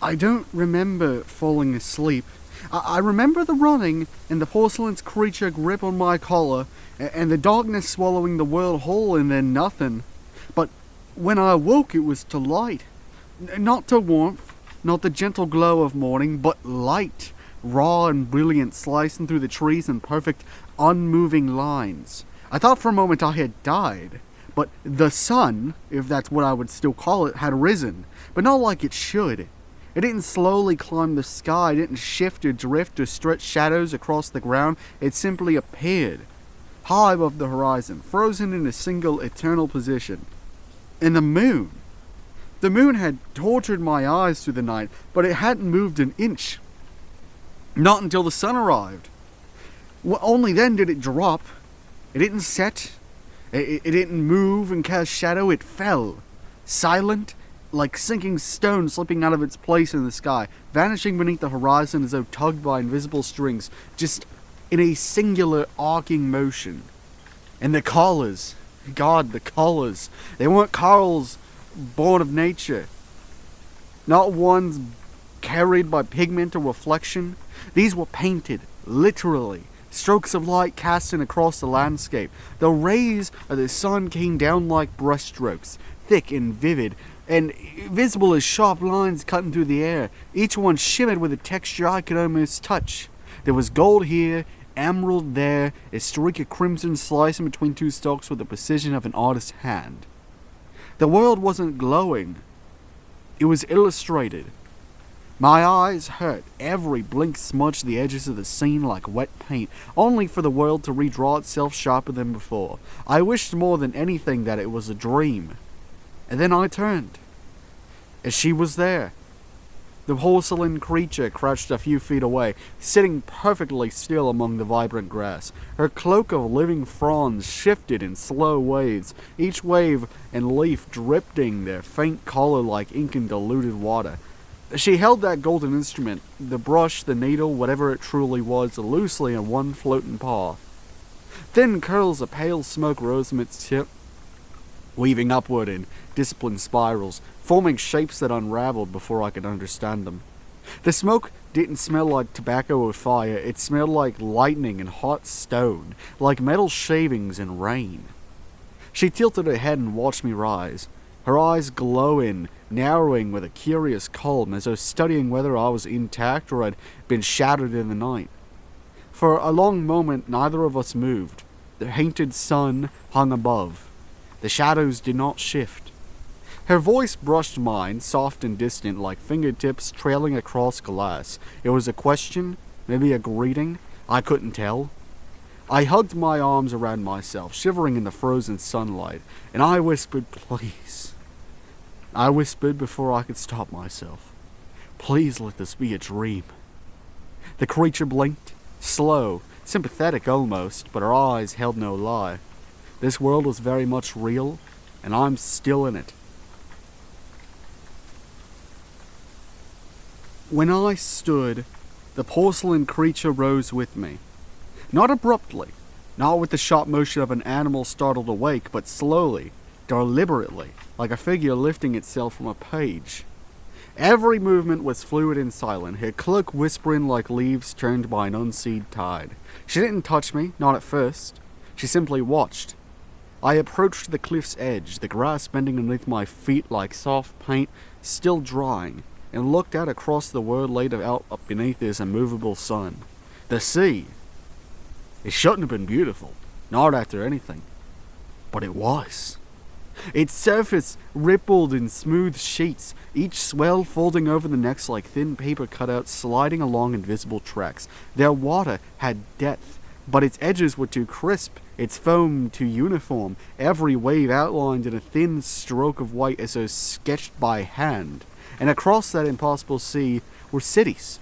I don't remember falling asleep. I remember the running and the porcelain's creature grip on my collar and the darkness swallowing the world whole and then nothing. But when I awoke, it was to light. Not to warmth, not the gentle glow of morning, but light, raw and brilliant, slicing through the trees in perfect, unmoving lines. I thought for a moment I had died, but the sun, if that's what I would still call it, had risen, but not like it should. It didn't slowly climb the sky, it didn't shift or drift or stretch shadows across the ground, it simply appeared, high above the horizon, frozen in a single eternal position. And the moon had tortured my eyes through the night, but it hadn't moved an inch. Not until the sun arrived. Well, only then did it drop. It didn't set. It didn't move and cast shadow. It fell. Silent, like sinking stone slipping out of its place in the sky, vanishing beneath the horizon as though tugged by invisible strings, just in a singular arcing motion. And the collars. God, the collars. They weren't corals born of nature. Not ones carried by pigment or reflection. These were painted, literally. Strokes of light casting across the landscape. The rays of the sun came down like brushstrokes, thick and vivid, and visible as sharp lines cutting through the air. Each one shimmered with a texture I could almost touch. There was gold here, emerald there, a streak of crimson slicing between two stalks with the precision of an artist's hand. The world wasn't glowing. It was illustrated. My eyes hurt. Every blink smudged the edges of the scene like wet paint, only for the world to redraw itself sharper than before. I wished more than anything that it was a dream. And then I turned. And she was there. The porcelain creature crouched a few feet away, sitting perfectly still among the vibrant grass. Her cloak of living fronds shifted in slow waves, each wave and leaf dripping their faint color like ink in diluted water. She held that golden instrument, the brush, the needle, whatever it truly was, loosely in one floating paw. Thin curls of pale smoke rose from its tip, weaving upward in disciplined spirals, forming shapes that unraveled before I could understand them. The smoke didn't smell like tobacco or fire, it smelled like lightning and hot stone, like metal shavings and rain. She tilted her head and watched me rise, her eyes glowing, narrowing with a curious calm, as though studying whether I was intact or had been shattered in the night. For a long moment neither of us moved. The painted sun hung above. The shadows did not shift. Her voice brushed mine, soft and distant, like fingertips trailing across glass. It was a question, maybe a greeting, I couldn't tell. I hugged my arms around myself, shivering in the frozen sunlight, and I whispered, "Please." I whispered before I could stop myself. "Please let this be a dream." The creature blinked, slow, sympathetic almost, but her eyes held no lie. This world was very much real, and I'm still in it. When I stood, the porcelain creature rose with me. Not abruptly, not with the sharp motion of an animal startled awake, but slowly, deliberately, like a figure lifting itself from a page. Every movement was fluid and silent, her cloak whispering like leaves turned by an unseed tide. She didn't touch me, not at first. She simply watched. I approached the cliff's edge, the grass bending beneath my feet like soft paint, still drying, and looked out across the world laid out up beneath this immovable sun. The sea. It shouldn't have been beautiful, not after anything. But it was. Its surface rippled in smooth sheets, each swell folding over the next like thin paper cutouts sliding along invisible tracks. Their water had depth, but its edges were too crisp, its foam too uniform, every wave outlined in a thin stroke of white as though sketched by hand. And across that impossible sea were cities,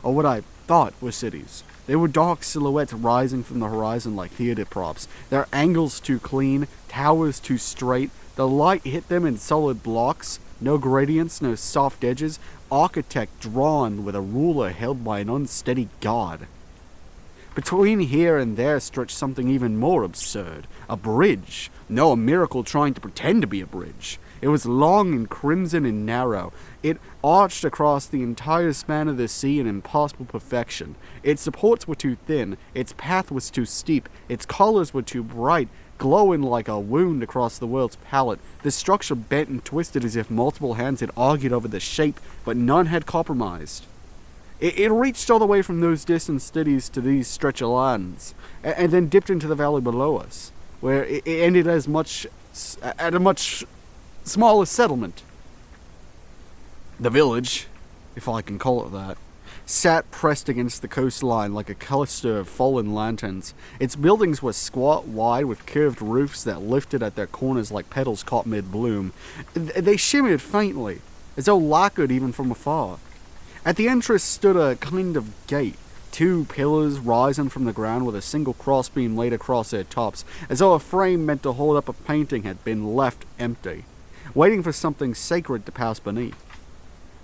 or what I thought were cities. They were dark silhouettes rising from the horizon like theater props, their angles too clean, towers too straight. The light hit them in solid blocks, no gradients, no soft edges, architect drawn with a ruler held by an unsteady god. Between here and there stretched something even more absurd, a bridge. No, a miracle trying to pretend to be a bridge. It was long and crimson and narrow. It arched across the entire span of the sea in impossible perfection. Its supports were too thin, its path was too steep, its colors were too bright, glowing like a wound across the world's palette. The structure bent and twisted as if multiple hands had argued over the shape, but none had compromised. It reached all the way from those distant cities to these stretch of lands, and then dipped into the valley below us, where it ended at a much smaller settlement. The village, if I can call it that, sat pressed against the coastline like a cluster of fallen lanterns. Its buildings were squat, wide, with curved roofs that lifted at their corners like petals caught mid-bloom. They shimmered faintly, as though lacquered even from afar. At the entrance stood a kind of gate, 2 pillars rising from the ground with a single crossbeam laid across their tops, as though a frame meant to hold up a painting had been left empty, waiting for something sacred to pass beneath.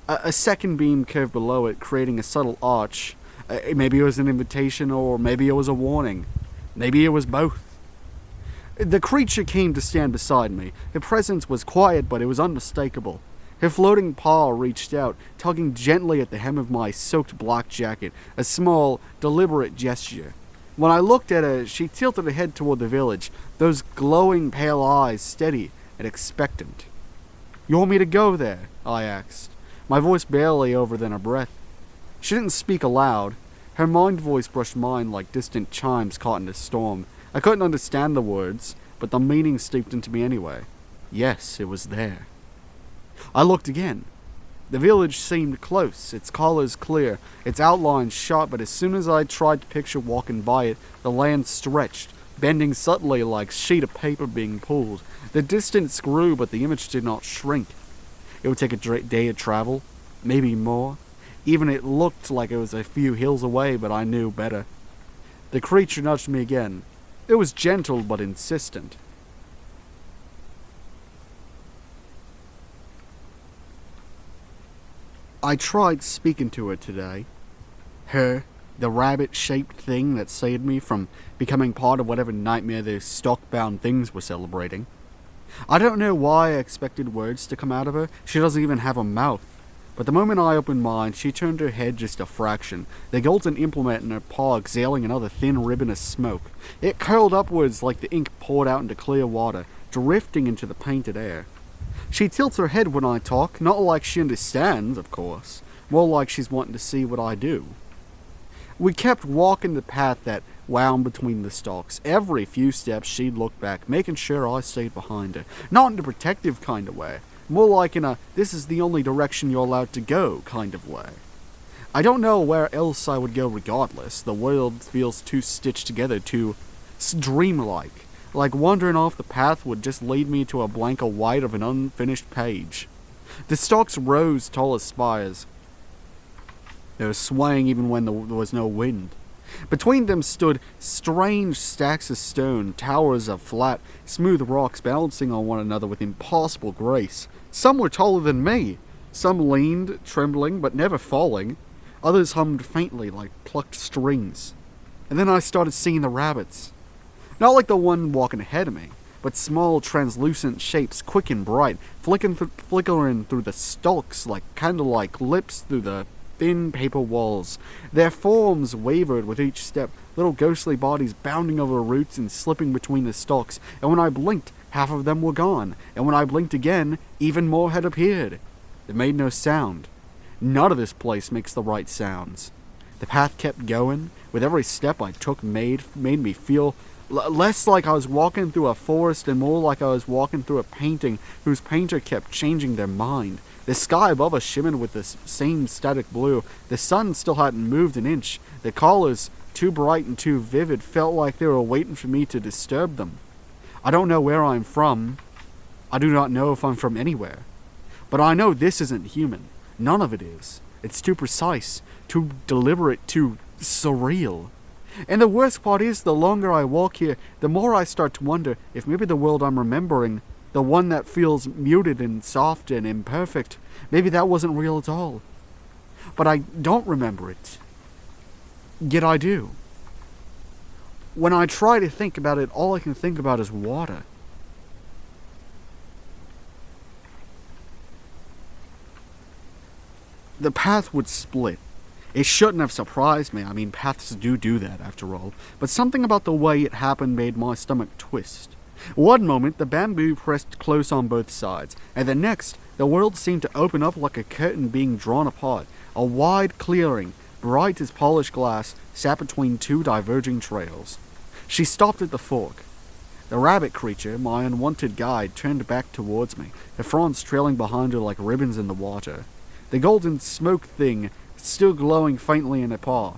A second beam curved below it, creating a subtle arch. Maybe it was an invitation, or maybe it was a warning. Maybe it was both. The creature came to stand beside me. Her presence was quiet, but it was unmistakable. Her floating paw reached out, tugging gently at the hem of my soaked black jacket, a small, deliberate gesture. When I looked at her, she tilted her head toward the village, those glowing pale eyes steady and expectant. "You want me to go there?" I asked, my voice barely over than a breath. She didn't speak aloud. Her mind voice brushed mine like distant chimes caught in a storm. I couldn't understand the words, but the meaning seeped into me anyway. Yes, it was there. I looked again. The village seemed close, its colors clear, its outlines sharp, but as soon as I tried to picture walking by it, the land stretched, bending subtly like a sheet of paper being pulled. The distance grew, but the image did not shrink. It would take a day of travel, maybe more. Even it looked like it was a few hills away, but I knew better. The creature nudged me again. It was gentle but insistent. I tried speaking to her today. Her, the rabbit-shaped thing that saved me from becoming part of whatever nightmare those stock-bound things were celebrating. I don't know why I expected words to come out of her. She doesn't even have a mouth. But the moment I opened mine, she turned her head just a fraction, the golden implement in her paw exhaling another thin ribbon of smoke. It curled upwards like the ink poured out into clear water, drifting into the painted air. She tilts her head when I talk, not like she understands, of course, more like she's wanting to see what I do. We kept walking the path that wound between the stalks. Every few steps she'd look back, making sure I stayed behind her. Not in a protective kind of way, more like in a this is the only direction you're allowed to go kind of way. I don't know where else I would go regardless. The world feels too stitched together, too dreamlike. Like wandering off the path would just lead me to a blank of white of an unfinished page. The stalks rose tall as spires. They were swaying even when there was no wind. Between them stood strange stacks of stone, towers of flat, smooth rocks balancing on one another with impossible grace. Some were taller than me. Some leaned, trembling, but never falling. Others hummed faintly like plucked strings. And then I started seeing the rabbits. Not like the one walking ahead of me, but small translucent shapes, quick and bright, flickering through the stalks like candle-like lips through the thin paper walls. Their forms wavered with each step, little ghostly bodies bounding over roots and slipping between the stalks, and when I blinked, half of them were gone, and when I blinked again, even more had appeared. They made no sound. None of this place makes the right sounds. The path kept going. With every step I took made me feel less like I was walking through a forest and more like I was walking through a painting whose painter kept changing their mind. The sky above us shimmered with the same static blue. The sun still hadn't moved an inch. The colors, too bright and too vivid, felt like they were waiting for me to disturb them. I don't know where I'm from. I do not know if I'm from anywhere. But I know this isn't human. None of it is. It's too precise, too deliberate, too surreal. And the worst part is, the longer I walk here, the more I start to wonder if maybe the world I'm remembering, the one that feels muted and soft and imperfect, maybe that wasn't real at all. But I don't remember it. Yet I do. When I try to think about it, all I can think about is water. The path would split. It shouldn't have surprised me. I mean, paths do that, after all. But something about the way it happened made my stomach twist. One moment, the bamboo pressed close on both sides, and the next, the world seemed to open up like a curtain being drawn apart. A wide clearing, bright as polished glass, sat between two diverging trails. She stopped at the fork. The rabbit creature, my unwanted guide, turned back towards me, the fronds trailing behind her like ribbons in the water. The golden smoke thing still glowing faintly in her paw.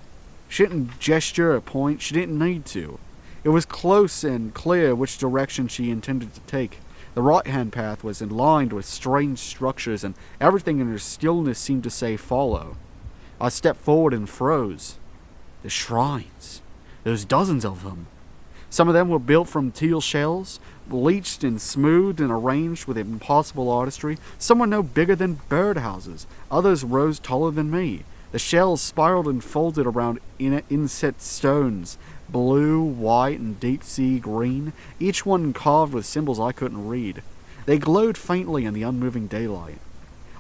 She didn't gesture or point, she didn't need to. It was close and clear which direction she intended to take. The right-hand path was lined with strange structures, and everything in her stillness seemed to say follow. I stepped forward and froze. The shrines. There was dozens of them. Some of them were built from teal shells, bleached and smoothed and arranged with impossible artistry. Some were no bigger than birdhouses. Others rose taller than me. The shells spiraled and folded around inset stones, blue, white, and deep-sea green, each one carved with symbols I couldn't read. They glowed faintly in the unmoving daylight.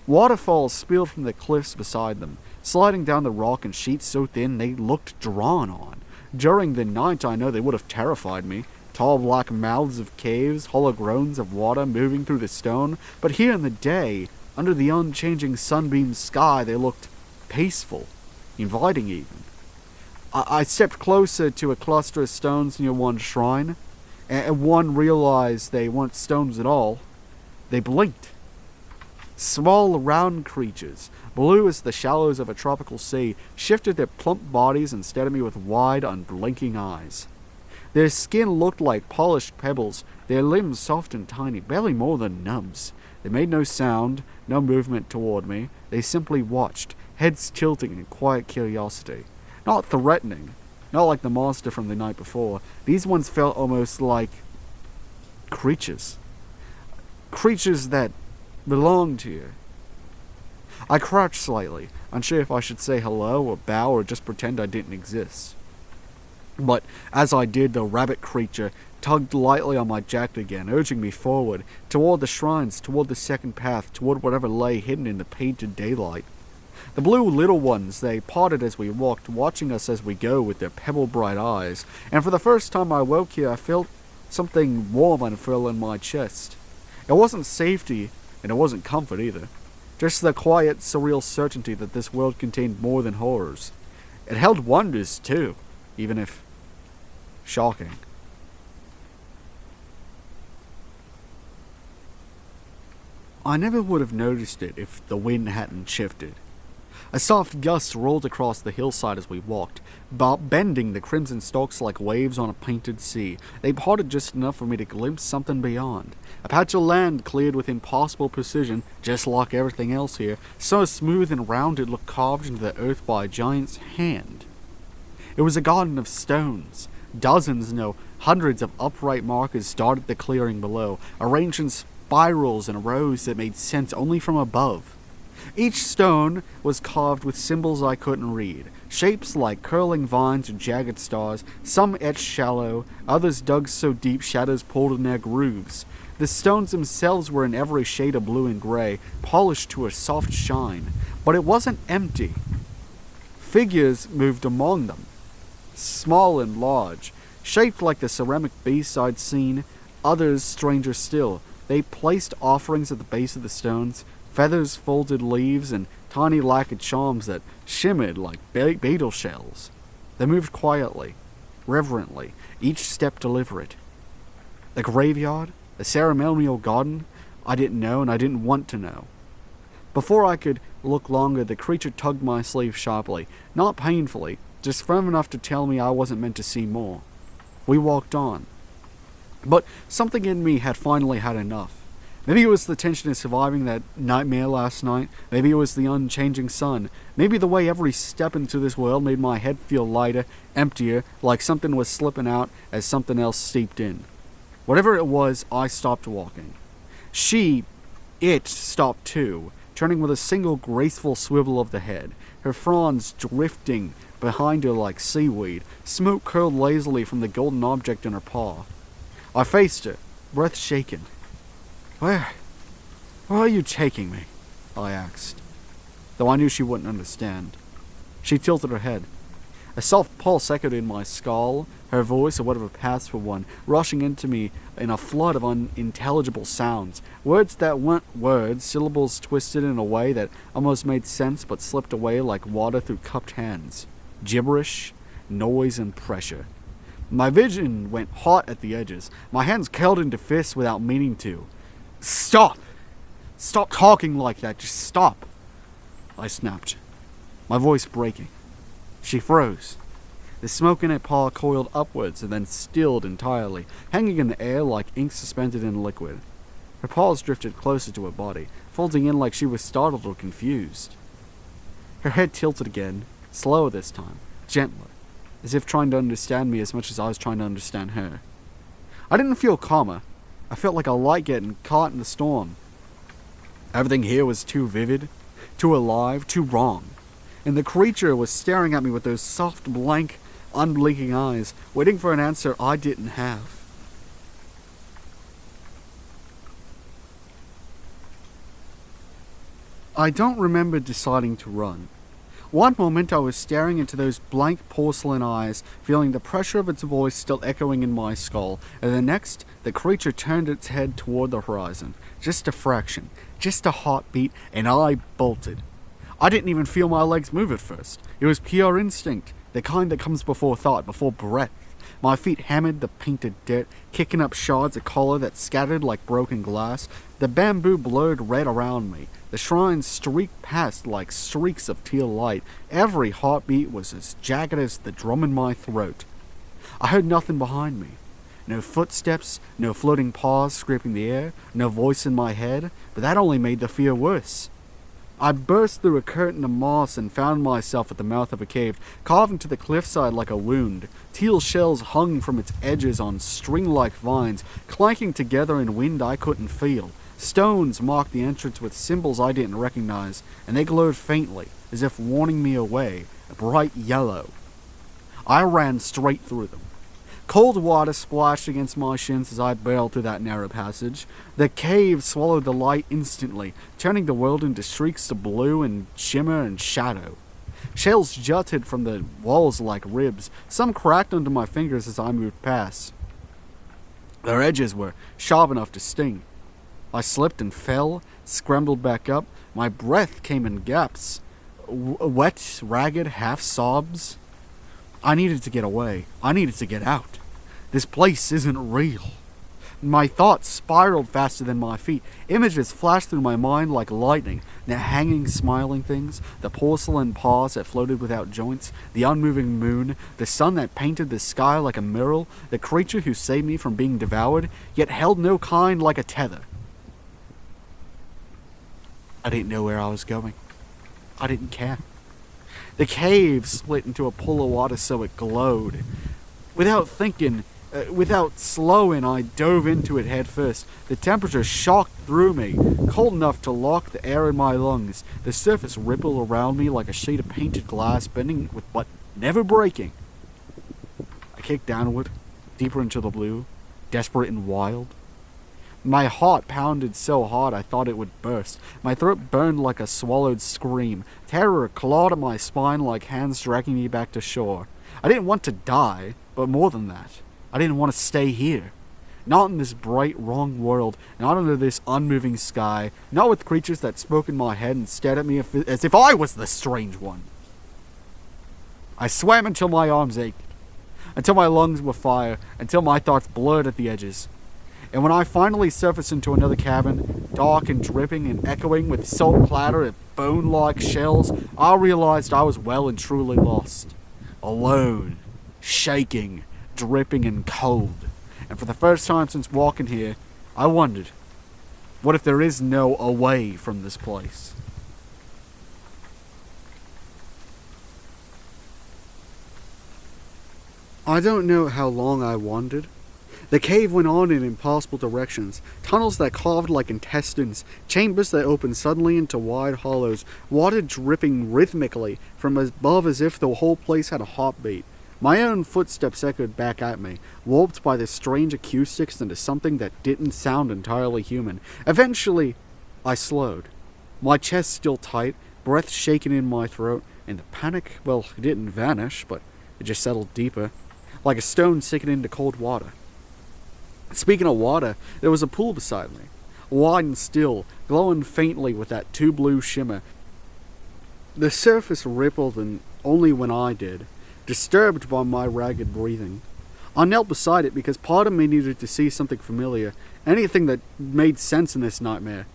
Waterfalls spilled from the cliffs beside them, sliding down the rock in sheets so thin they looked drawn on. During the night, I know they would have terrified me. Tall black mouths of caves, hollow groans of water moving through the stone. But here in the day, under the unchanging sunbeam sky, they looked peaceful, inviting even. I stepped closer to a cluster of stones near one shrine, and one realized they weren't stones at all. They blinked. Small, round creatures, blue as the shallows of a tropical sea, shifted their plump bodies and stared at me with wide, unblinking eyes. Their skin looked like polished pebbles, their limbs soft and tiny, barely more than nubs. They made no sound, no movement toward me. They simply watched, heads tilting in quiet curiosity. Not threatening, not like the monster from the night before. These ones felt almost like creatures. Creatures that belonged to you. I crouched slightly, unsure if I should say hello or bow or just pretend I didn't exist. But as I did, the rabbit creature tugged lightly on my jacket again, urging me forward, toward the shrines, toward the second path, toward whatever lay hidden in the painted daylight. The blue little ones, they parted as we walked, watching us as we go with their pebble-bright eyes, and for the first time I woke here, I felt something warm unfurl in my chest. It wasn't safety, and it wasn't comfort either. Just the quiet, surreal certainty that this world contained more than horrors. It held wonders, too, even if shocking. I never would have noticed it if the wind hadn't shifted. A soft gust rolled across the hillside as we walked, bending the crimson stalks like waves on a painted sea. They parted just enough for me to glimpse something beyond. A patch of land cleared with impossible precision, just like everything else here, so smooth and round it looked carved into the earth by a giant's hand. It was a garden of stones. Dozens, no, hundreds of upright markers dotted the clearing below, arranged in spirals and rows that made sense only from above. Each stone was carved with symbols I couldn't read, shapes like curling vines or jagged stars, some etched shallow, others dug so deep shadows pulled in their grooves. The stones themselves were in every shade of blue and gray, polished to a soft shine, but it wasn't empty. Figures moved among them, small and large, shaped like the ceramic beasts I'd seen, others stranger still. They placed offerings at the base of the stones, feathers, folded leaves, and tiny lacquered charms that shimmered like beetle shells. They moved quietly, reverently, each step deliberate. The graveyard, the ceremonial garden, I didn't know and I didn't want to know. Before I could look longer, the creature tugged my sleeve sharply, not painfully, just firm enough to tell me I wasn't meant to see more. We walked on. But something in me had finally had enough. Maybe it was the tension of surviving that nightmare last night. Maybe it was the unchanging sun. Maybe the way every step into this world made my head feel lighter, emptier, like something was slipping out as something else seeped in. Whatever it was, I stopped walking. It stopped too, turning with a single graceful swivel of the head, her fronds drifting behind her like seaweed. Smoke curled lazily from the golden object in her paw. I faced her, breath shaken. Where are you taking me? I asked. though I knew she wouldn't understand. She tilted her head. A soft pulse echoed in my skull, her voice, or whatever passed for one, rushing into me in a flood of unintelligible sounds. Words that weren't words, syllables twisted in a way that almost made sense but slipped away like water through cupped hands. Gibberish, noise, and pressure. My vision went hot at the edges. My hands curled into fists without meaning to. Stop! Stop talking like that, just stop! I snapped, my voice breaking. She froze. The smoke in her paw coiled upwards and then stilled entirely, hanging in the air like ink suspended in liquid. Her paws drifted closer to her body, folding in like she was startled or confused. Her head tilted again, slower this time, gentler, as if trying to understand me as much as I was trying to understand her. I didn't feel calmer. I felt like a light getting caught in the storm. Everything here was too vivid, too alive, too wrong. And the creature was staring at me with those soft, blank, unblinking eyes, waiting for an answer I didn't have. I don't remember deciding to run. One moment I was staring into those blank porcelain eyes, feeling the pressure of its voice still echoing in my skull, and the next, the creature turned its head toward the horizon. Just a fraction, just a heartbeat, and I bolted. I didn't even feel my legs move at first. It was pure instinct, the kind that comes before thought, before breath. My feet hammered the painted dirt, kicking up shards of color that scattered like broken glass. The bamboo blurred red around me. The shrines streaked past like streaks of teal light. Every heartbeat was as jagged as the drum in my throat. I heard nothing behind me. No footsteps, no floating paws scraping the air, no voice in my head, but that only made the fear worse. I burst through a curtain of moss and found myself at the mouth of a cave, carved into the cliffside like a wound. Teal shells hung from its edges on string-like vines, clanking together in wind I couldn't feel. Stones marked the entrance with symbols I didn't recognize, and they glowed faintly, as if warning me away, bright yellow. I ran straight through them. Cold water splashed against my shins as I barreled through that narrow passage. The cave swallowed the light instantly, turning the world into streaks of blue and shimmer and shadow. Shells jutted from the walls like ribs. Some cracked under my fingers as I moved past. Their edges were sharp enough to sting. I slipped and fell, scrambled back up. My breath came in gaps. Wet, ragged, half sobs. I needed to get away. I needed to get out. This place isn't real. My thoughts spiraled faster than my feet. Images flashed through my mind like lightning. The hanging, smiling things, the porcelain paws that floated without joints, the unmoving moon, the sun that painted the sky like a mural, the creature who saved me from being devoured, yet held no kind like a tether. I didn't know where I was going. I didn't care. The cave split into a pool of water so it glowed. Without thinking, without slowing, I dove into it head first. The temperature shocked through me, cold enough to lock the air in my lungs. The surface rippled around me like a sheet of painted glass, bending but never breaking. I kicked downward, deeper into the blue, desperate and wild. My heart pounded so hard I thought it would burst. My throat burned like a swallowed scream. Terror clawed at my spine like hands dragging me back to shore. I didn't want to die, but more than that, I didn't want to stay here. Not in this bright, wrong world, not under this unmoving sky, not with creatures that spoke in my head and stared at me as if I was the strange one. I swam until my arms ached, until my lungs were fire, until my thoughts blurred at the edges. And when I finally surfaced into another cabin, dark and dripping and echoing with salt clatter and bone-like shells, I realized I was well and truly lost. Alone, shaking, dripping and cold. And for the first time since walking here, I wondered, what if there is no away from this place? I don't know how long I wandered. The cave went on in impossible directions, tunnels that carved like intestines, chambers that opened suddenly into wide hollows, water dripping rhythmically from above as if the whole place had a heartbeat. My own footsteps echoed back at me, warped by the strange acoustics into something that didn't sound entirely human. Eventually, I slowed. My chest still tight, breath shaking in my throat, and the panic, well, it didn't vanish, but it just settled deeper, like a stone sinking into cold water. Speaking of water, there was a pool beside me, wide and still, glowing faintly with that too blue shimmer. The surface rippled, and only when I did, disturbed by my ragged breathing. I knelt beside it because part of me needed to see something familiar, anything that made sense in this nightmare.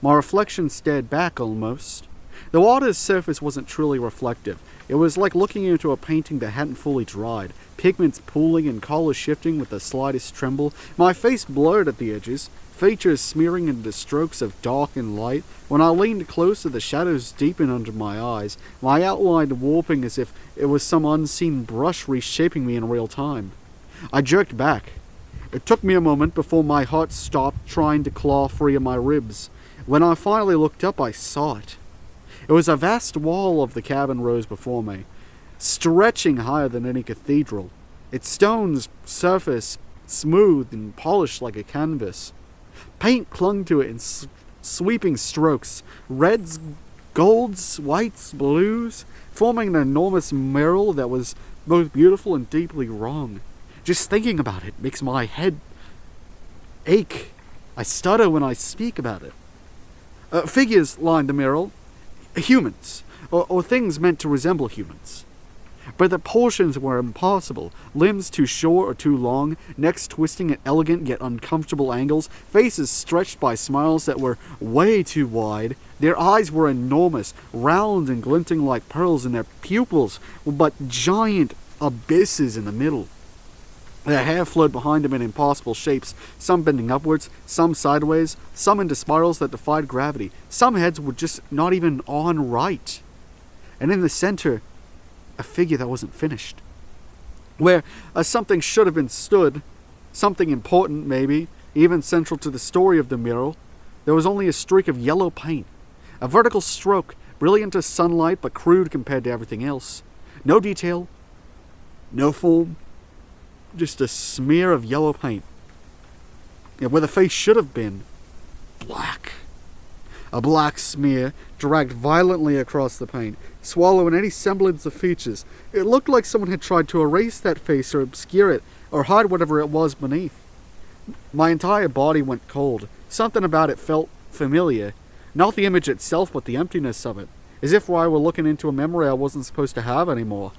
My reflection stared back almost. The water's surface wasn't truly reflective. It was like looking into a painting that hadn't fully dried, pigments pooling and colors shifting with the slightest tremble, my face blurred at the edges, features smearing into strokes of dark and light. When I leaned closer, the shadows deepened under my eyes, my outline warping as if it was some unseen brush reshaping me in real time. I jerked back. It took me a moment before my heart stopped trying to claw free of my ribs. When I finally looked up, I saw it. It was a vast wall of the cabin rose before me, stretching higher than any cathedral, its stone's surface smooth and polished like a canvas. Paint clung to it in sweeping strokes, reds, golds, whites, blues, forming an enormous mural that was both beautiful and deeply wrong. Just thinking about it makes my head ache. I stutter when I speak about it. Figures lined the mural. Humans, or things meant to resemble humans. But the portions were impossible, limbs too short or too long, necks twisting at elegant yet uncomfortable angles, faces stretched by smiles that were way too wide. Their eyes were enormous, round and glinting like pearls, and their pupils were but giant abysses in the middle. Their hair flowed behind them in impossible shapes, some bending upwards, some sideways, some into spirals that defied gravity. Some heads were just not even on right. And in the center, a figure that wasn't finished. Where something should have been stood, something important maybe, even central to the story of the mural, there was only a streak of yellow paint. A vertical stroke, brilliant as sunlight but crude compared to everything else. No detail, no form, just a smear of yellow paint. And where the face should have been, black. A black smear dragged violently across the paint, swallowing any semblance of features. It looked like someone had tried to erase that face or obscure it, or hide whatever it was beneath. My entire body went cold. Something about it felt familiar. Not the image itself, but the emptiness of it. As if I were looking into a memory I wasn't supposed to have anymore.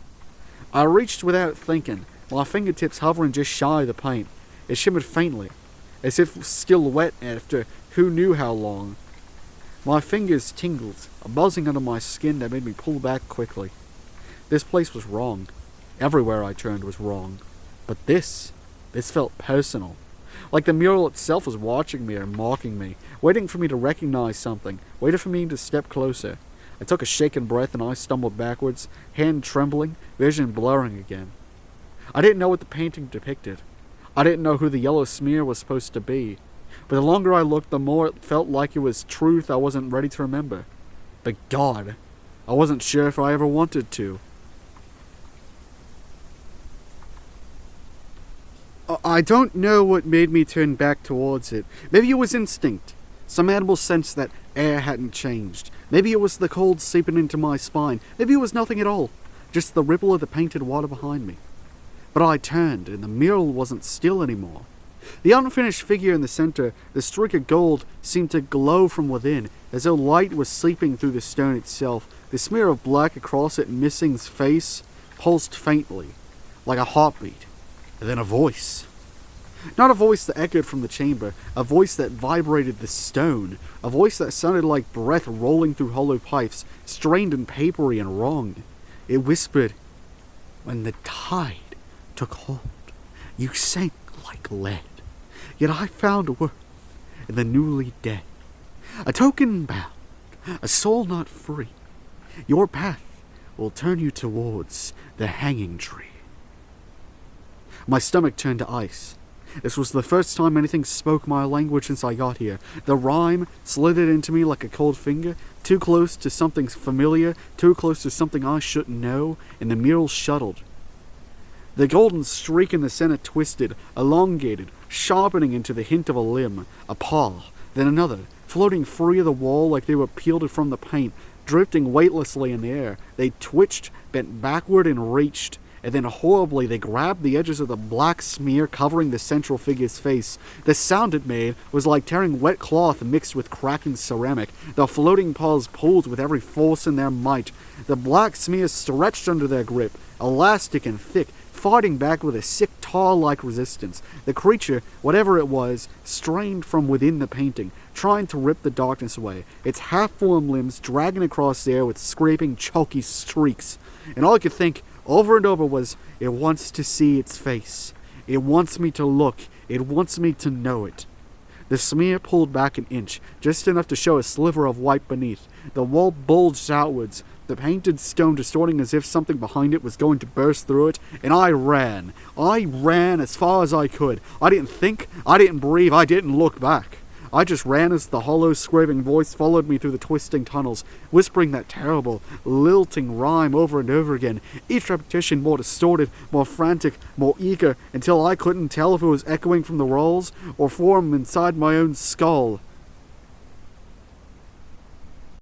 I reached without thinking, my fingertips hovering just shy of the paint. It shimmered faintly, as if still wet after who knew how long. My fingers tingled, a buzzing under my skin that made me pull back quickly. This place was wrong. Everywhere I turned was wrong. But this felt personal. Like the mural itself was watching me or mocking me, waiting for me to recognize something, waiting for me to step closer. I took a shaken breath and I stumbled backwards, hand trembling, vision blurring again. I didn't know what the painting depicted. I didn't know who the yellow smear was supposed to be. But the longer I looked, the more it felt like it was truth I wasn't ready to remember. But God, I wasn't sure if I ever wanted to. I don't know what made me turn back towards it. Maybe it was instinct. Some animal sense that air hadn't changed. Maybe it was the cold seeping into my spine. Maybe it was nothing at all. Just the ripple of the painted water behind me. But I turned, and the mural wasn't still anymore. The unfinished figure in the center, the streak of gold, seemed to glow from within, as though light was seeping through the stone itself. The smear of black across it missing's face pulsed faintly, like a heartbeat, and then a voice. Not a voice that echoed from the chamber, a voice that vibrated the stone, a voice that sounded like breath rolling through hollow pipes, strained and papery and wrong. It whispered, "When the tide took hold, you sank like lead. Yet I found worth in the newly dead. A token bound, a soul not free. Your path will turn you towards the hanging tree." My stomach turned to ice. This was the first time anything spoke my language since I got here. The rhyme slithered into me like a cold finger, too close to something familiar, too close to something I shouldn't know, and the mural shuttled. The golden streak in the center twisted, elongated, sharpening into the hint of a limb, a paw, then another, floating free of the wall like they were peeled from the paint, drifting weightlessly in the air. They twitched, bent backward, and reached. And then horribly they grabbed the edges of the black smear covering the central figure's face. The sound it made was like tearing wet cloth mixed with cracking ceramic. The floating paws pulled with every force in their might. The black smear stretched under their grip, elastic and thick, fighting back with a sick tar-like resistance. The creature, whatever it was, strained from within the painting, trying to rip the darkness away, its half-formed limbs dragging across the air with scraping, choky streaks. And all I could think over and over was, it wants to see its face. It wants me to look. It wants me to know it. The smear pulled back an inch, just enough to show a sliver of white beneath. The wall bulged outwards, the painted stone distorting as if something behind it was going to burst through it, and I ran. I ran as far as I could. I didn't think, I didn't breathe, I didn't look back. I just ran as the hollow, scraping voice followed me through the twisting tunnels, whispering that terrible, lilting rhyme over and over again, each repetition more distorted, more frantic, more eager, until I couldn't tell if it was echoing from the walls or from inside my own skull.